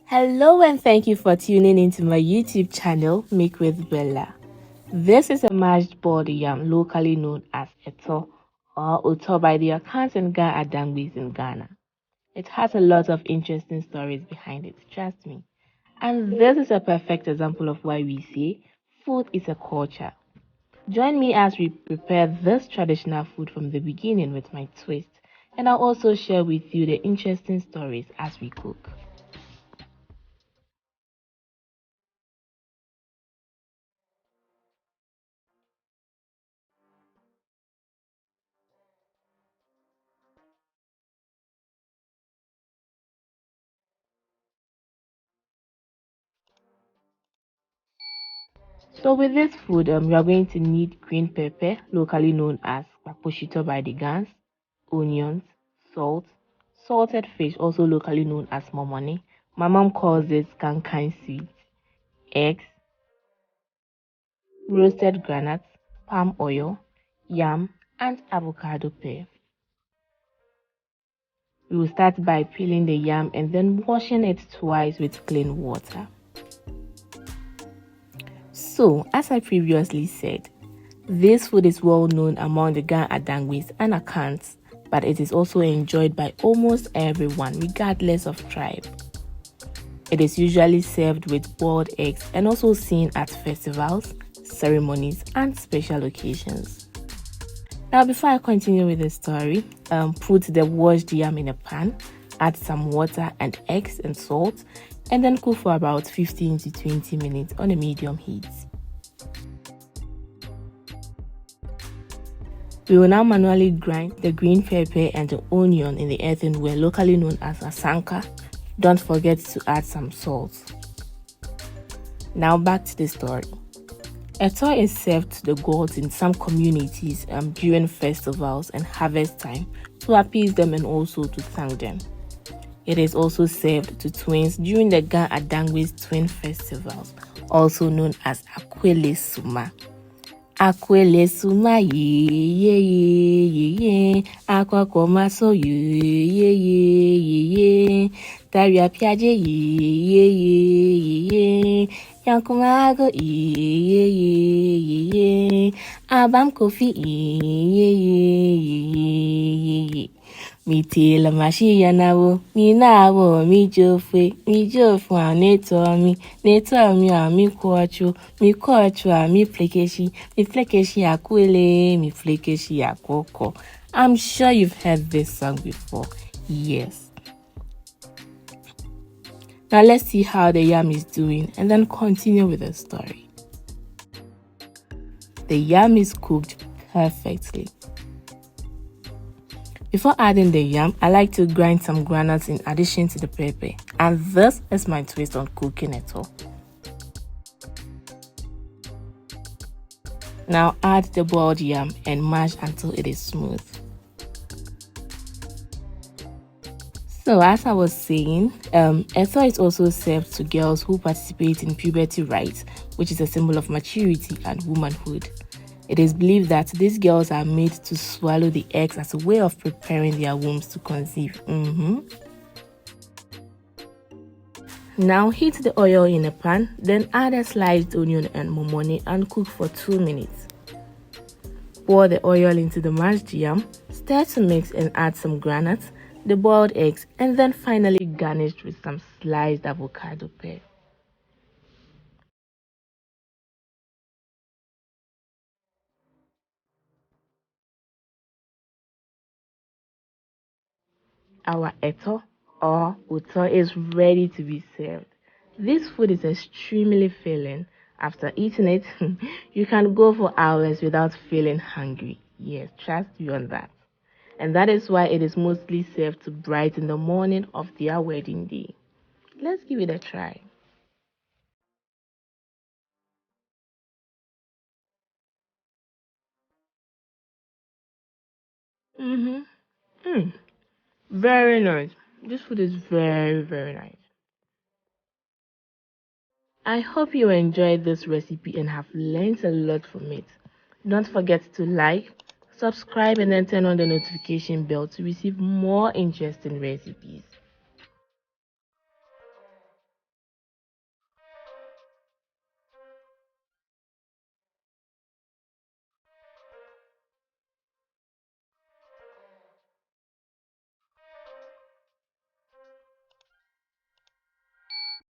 Hello and thank you for tuning into my YouTube channel, Make with Bella. This is a mashed boiled yam, locally known as etor or otor by the accounts and Ga Adangwis in Ghana. It has a lot of interesting stories behind it, trust me. And this is a perfect example of why we say food is a culture. Join me as we prepare this traditional food from the beginning with my twist, and I'll also share with you the interesting stories as we cook. So with this food, we are going to need green pepper, locally known as paposhito by the Gans, onions, salt, salted fish, also locally known as Monmoni. My mom calls it kankan seeds, eggs, roasted groundnuts, palm oil, yam, and avocado pear. We will start by peeling the yam and then washing it twice with clean water. So, as I previously said, this food is well known among the Ghan Adangwis and Akants, but it is also enjoyed by almost everyone, regardless of tribe. It is usually served with boiled eggs and also seen at festivals, ceremonies, and special occasions. Now, before I continue with the story, put the washed yam in a pan, add some water and eggs and salt, and then cook for about 15 to 20 minutes on a medium heat. We will now manually grind the green pepper and the onion in the earthenware, locally known as a sanka. Don't forget to add some salt. Now back to the story. Etor is served to the gods in some communities during festivals and harvest time to appease them and also to thank them. It is also served to twins during the Ga Adangwis twin festivals, also known as Akwele Suma. Akwele suma ye akwa koma so ye taria piaje ye yankumago ye abam kofi ye mi tela mashia nawo mi nawo mi jofu neto mi mi kwachu mi flekeshi akwele mi flekeshi akoko. I'm sure you've heard this song before. Yes. Now let's see how the yam is doing and then continue with the story. The yam is cooked perfectly. Before adding the yam, I like to grind some groundnuts in addition to the pepper. And this is my twist on cooking it all. Now add the boiled yam and mash until it is smooth. So as I was saying, etor is also served to girls who participate in puberty rites, which is a symbol of maturity and womanhood. It is believed that these girls are made to swallow the eggs as a way of preparing their wombs to conceive. Now heat the oil in a pan, then add a sliced onion and Monmoni and cook for 2 minutes. Pour the oil into the mashed yam, stir to mix and add some groundnuts, the boiled eggs, and then finally garnish with some sliced avocado pear. Our etor or otor is ready to be served. This food is extremely filling. After eating it, you can go for hours without feeling hungry. Yes, trust me on that. And that is why it is mostly served to bright in the morning of their wedding day. Let's give it a try. Mm-hmm. Very nice. This food is very, very nice. I hope you enjoyed this recipe and have learned a lot from it. Don't forget to like, subscribe, and then turn on the notification bell to receive more interesting recipes.